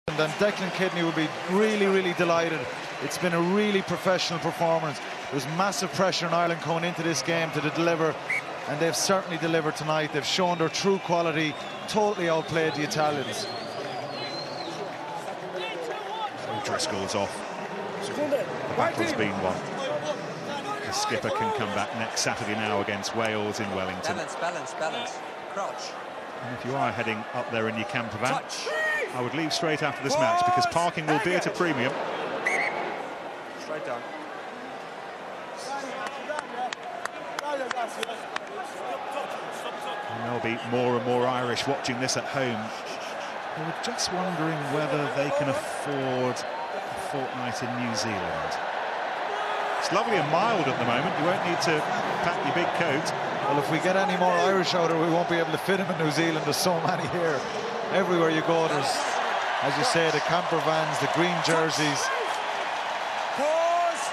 And Declan Kidney will be really, really delighted. It's been a really professional performance. There's massive pressure in Ireland coming into this game to deliver, and they've certainly delivered tonight. They've shown their true quality, totally outplayed the Italians. Driscoll's off. The battle's been won. The skipper can come back next Saturday now against Wales in Wellington. Balance. Crouch. And if you are heading up there in your camper van, I would leave straight after this match, because parking will be at a premium. Straight down. And there'll be more and more Irish watching this at home. We're just wondering whether they can afford a fortnight in New Zealand. It's lovely and mild at the moment. You won't need to pack your big coat. Well, if we get any more Irish out there, we won't be able to fit them in New Zealand. There's so many here. Everywhere you go, there's, as you say, the camper vans, the green jerseys.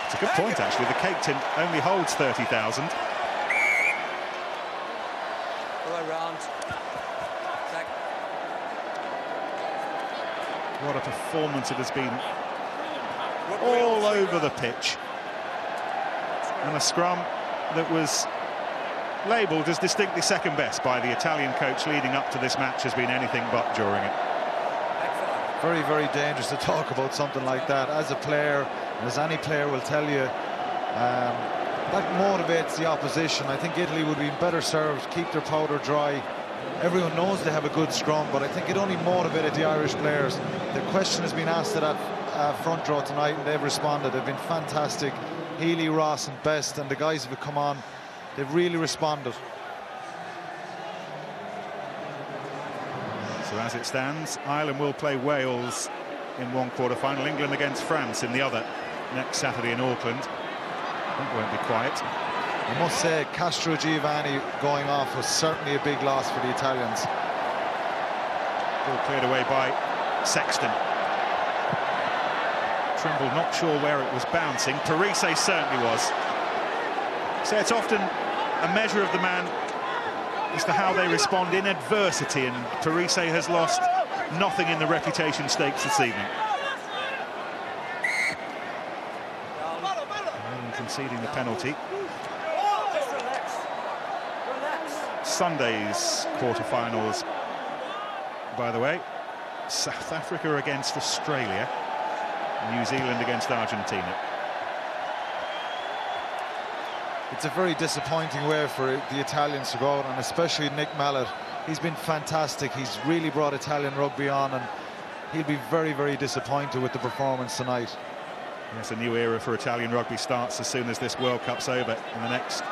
It's a good point, actually. The cake tin only holds 30,000. Go around. Back. What a performance it has been all over the pitch. And a scrum that was labelled as distinctly second best by the Italian coach leading up to this match has been anything but during it. Very, very dangerous to talk about something like that. As a player, as any player will tell you, that motivates the opposition. I think Italy would be better served, keep their powder dry. Everyone knows they have a good scrum, but I think it only motivated the Irish players. The question has been asked to that front row tonight, and they've responded. They've been fantastic. Healy, Ross and Best, and the guys who have come on, they've really responded. So as it stands, Ireland will play Wales in one quarter-final, England against France in the other next Saturday in Auckland. It won't be quiet. I must say, Castro Giovanni going off was certainly a big loss for the Italians. Ball cleared away by Sexton. Trimble not sure where it was bouncing. Parise certainly was. So it's often a measure of the man as to how they respond in adversity, and Parise has lost nothing in the reputation stakes this evening. And conceding the penalty. Sunday's quarter-finals, by the way. South Africa against Australia. New Zealand against Argentina. It's a very disappointing way for the Italians to go out, and especially Nick Mallet. He's been fantastic. He's really brought Italian rugby on, and he'll be very, very disappointed with the performance tonight. Yes, a new era for Italian rugby starts as soon as this World Cup's over. In the next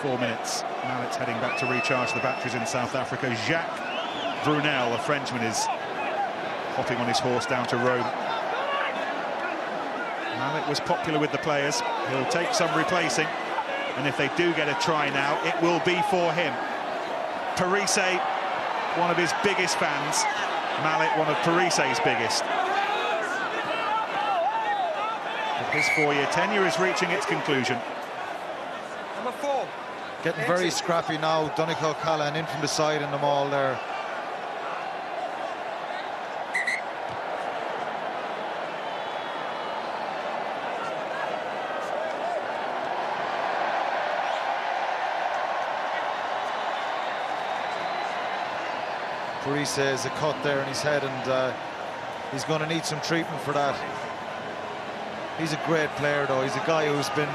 4 minutes, Mallet's heading back to recharge the batteries in South Africa. Jacques Brunel, a Frenchman, is hopping on his horse down to Rome. Mallet was popular with the players. He'll take some replacing, and if they do get a try now, it will be for him. Parise, one of his biggest fans. Mallet, one of Parise's biggest. But his 4-year tenure is reaching its conclusion. Number 4. Getting very scrappy now. Donegal Callan in from the side in the maul there. Parise has a cut there in his head, and he's going to need some treatment for that. He's a great player, though. He's a guy who's been,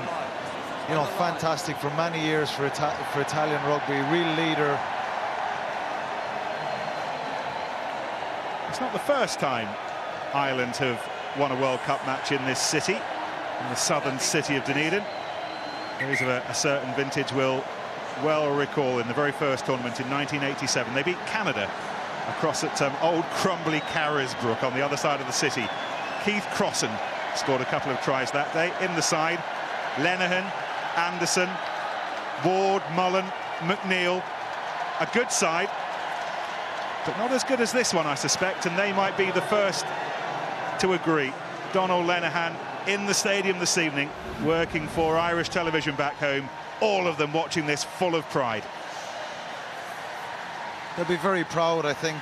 you know, fantastic for many years for Italian rugby. Real leader. It's not the first time Ireland have won a World Cup match in this city, in the southern city of Dunedin. Those of a certain vintage will well recall in the very first tournament in 1987. They beat Canada across at old crumbly Carisbrook on the other side of the city. Keith Crossan scored a couple of tries that day. In the side, Lenihan, Anderson, Ward, Mullen, McNeil. A good side, but not as good as this one, I suspect, and they might be the first to agree. Donald Lenihan in the stadium this evening, working for Irish television back home. All of them watching this full of pride. They'll be very proud, I think.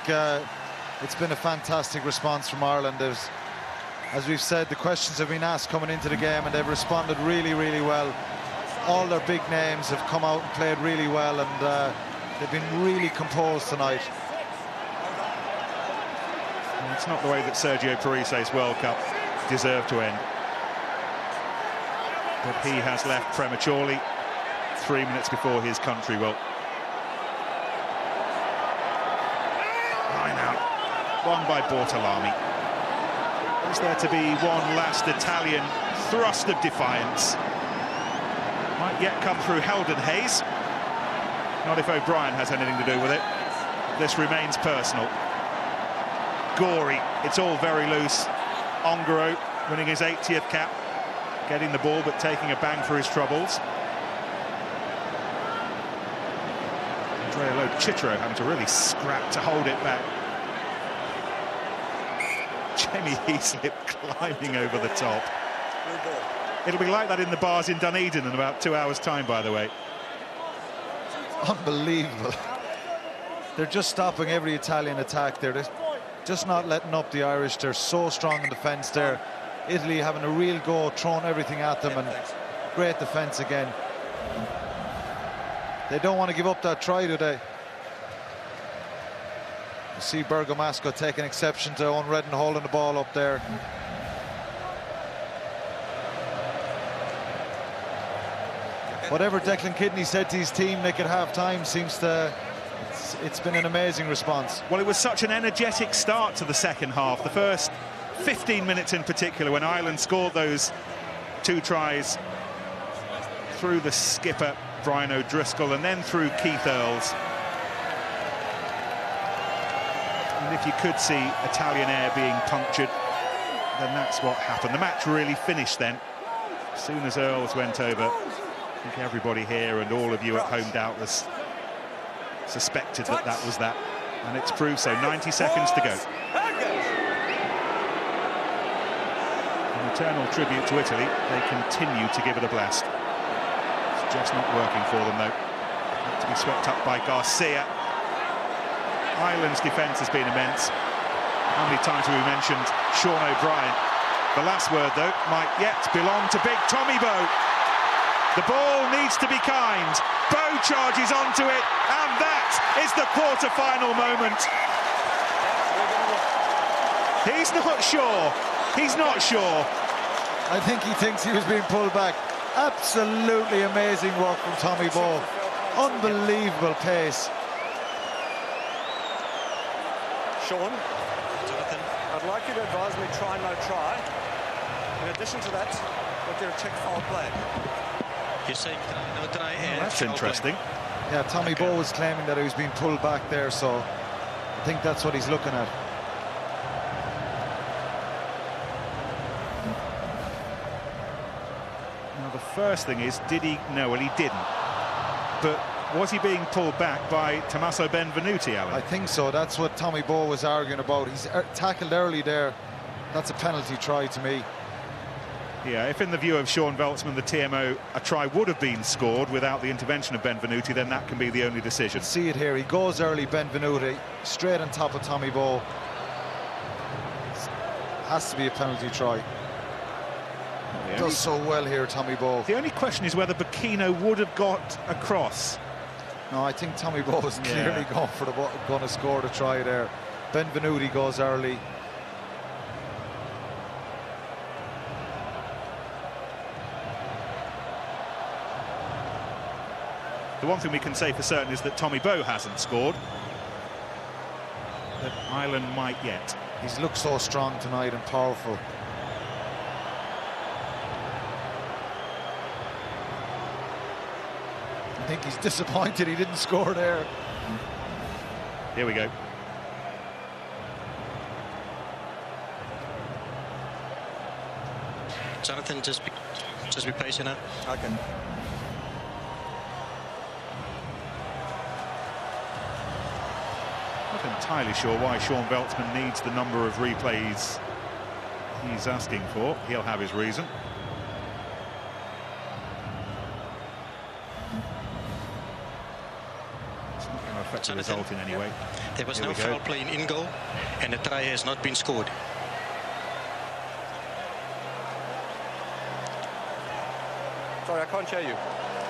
It's been a fantastic response from Ireland. As we've said, the questions have been asked coming into the game, and they've responded really, really well. All their big names have come out and played really well, and they've been really composed tonight. And it's not the way that Sergio Parise's World Cup deserved to end. But he has left prematurely 3 minutes before his country will. Line out, won by Bortolami. Is there to be one last Italian thrust of defiance? Might yet come through Heldon Hayes. Not if O'Brien has anything to do with it. This remains personal. Gory, it's all very loose. Ongaro winning his 80th cap, getting the ball but taking a bang for his troubles. Andrea Lo-Chitro having to really scrap to hold it back. Jamie Heaslip climbing over the top. It'll be like that in the bars in Dunedin in about 2 hours' time, by the way. Unbelievable. They're just stopping every Italian attack there. They're just not letting up the Irish. They're so strong in defence there. Italy having a real go, throwing everything at them, and great defence again. They don't want to give up that try, do they? You see Bergamasco taking exception to Owen Redden holding the ball up there. Whatever Declan Kidney said to his team, Nick, at half-time seems to... It's been an amazing response. Well, it was such an energetic start to the second half. The first 15 minutes in particular, when Ireland scored those 2 tries through the skipper, Brian O'Driscoll, and then through Keith Earls. And if you could see Italian air being punctured, then that's what happened. The match really finished then. As soon as Earls went over, I think everybody here and all of you at home doubtless suspected that that was that. And it's proved so. 90 seconds to go. An eternal tribute to Italy. They continue to give it a blast. It's just not working for them, though. To be swept up by Garcia. Ireland's defence has been immense. How many times have we mentioned Sean O'Brien? The last word, though, might yet belong to big Tommy Bowe. The ball needs to be kind. Bowe charges onto it, and that is the quarter-final moment. He's not sure. He's not sure. I think he thinks he was being pulled back. Absolutely amazing work from Tommy Bowe. Unbelievable pace. Sean, Jonathan, I'd like you to advise me try, no try. In addition to that, we'll get a check foul play. You're saying no try here? That's interesting. Yeah, Tommy Bowe was claiming that he was being pulled back there, so I think that's what he's looking at. Now, the first thing is, did he? No, well, he didn't. But was he being pulled back by Tommaso Benvenuti, Alan? I think so. That's what Tommy Bowe was arguing about. He's tackled early there. That's a penalty try to me. Yeah, if in the view of Sean Veltsman, the TMO, a try would have been scored without the intervention of Benvenuti, then that can be the only decision. See it here. He goes early, Benvenuti, straight on top of Tommy Bowe. Has to be a penalty try. Does so well here, Tommy Bowe. The only question is whether Bacchino would have got across. No, I think Tommy Bowe is clearly going to score the try there. Benvenuti goes early. The one thing we can say for certain is that Tommy Bowe hasn't scored. That Ireland might yet. He's looked so strong tonight and powerful. I think he's disappointed he didn't score there. Here we go. Jonathan, just be patient now. Okay. Not entirely sure why Sean Veltsman needs the number of replays he's asking for. He'll have his reason. It's not going to affect the result in any way. There was no foul play in goal, and the try has not been scored. Sorry, I can't hear you.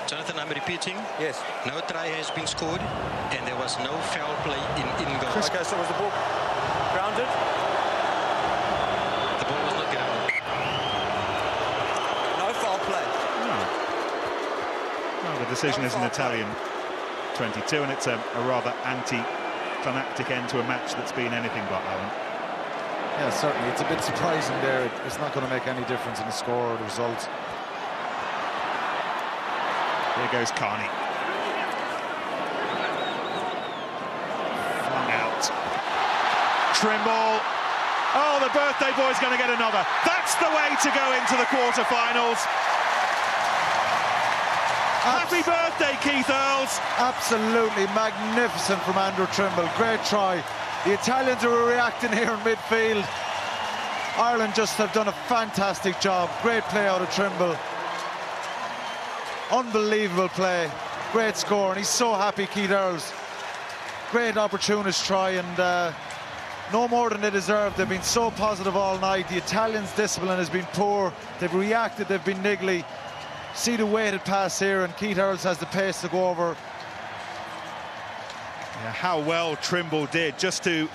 Jonathan, I'm repeating. Yes. No try has been scored, and there was no foul play in goal. Okay, so was the ball grounded? The ball was not grounded. No foul play. Well, the decision is an Italian 22, and it's a rather anti-climactic end to a match that's been anything but, Alan. Yeah, certainly. It's a bit surprising there. It's not going to make any difference in the score or the result. Here goes Carney. Flung out. Trimble. Oh, the birthday boy's going to get another. That's the way to go into the quarter-finals. Happy birthday, Keith Earls. Absolutely magnificent from Andrew Trimble. Great try. The Italians are reacting here in midfield. Ireland just have done a fantastic job. Great play out of Trimble. Unbelievable play. Great score, and he's so happy, Keith Earls. Great opportunist try, and no more than they deserve. They've been so positive all night. The Italians' discipline has been poor. They've reacted, they've been niggly. See the weighted pass here, and Keith Earls has the pace to go over. Yeah, how well Trimble did just to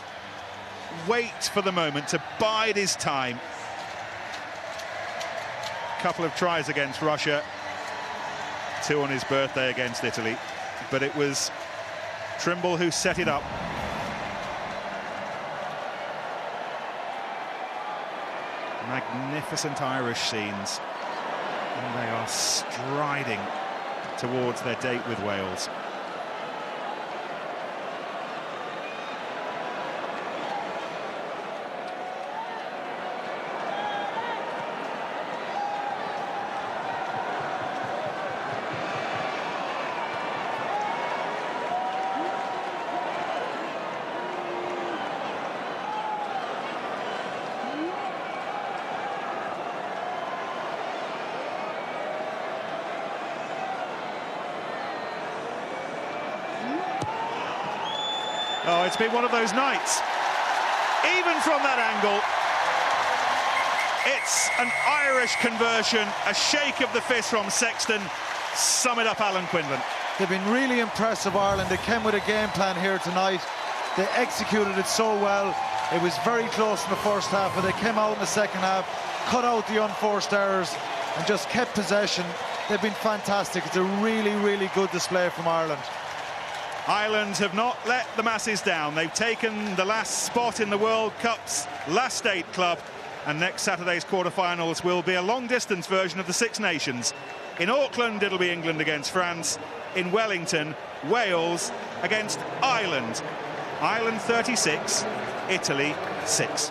wait for the moment, to bide his time. A couple of tries against Russia, 2 on his birthday against Italy, but it was Trimble who set it up. Magnificent Irish scenes, and they are striding towards their date with Wales. Oh, it's been one of those nights. Even from that angle, it's an Irish conversion, a shake of the fist from Sexton. Sum it up, Alan Quinlan. They've been really impressive, Ireland. They came with a game plan here tonight. They executed it so well. It was very close in the first half, but they came out in the second half, cut out the unforced errors, and just kept possession. They've been fantastic. It's a really, really good display from Ireland. Ireland have not let the masses down. They've taken the last spot in the World Cup's last 8 club, and next Saturday's quarter-finals will be a long-distance version of the Six Nations. In Auckland, it'll be England against France. In Wellington, Wales against Ireland. Ireland 36, Italy 6.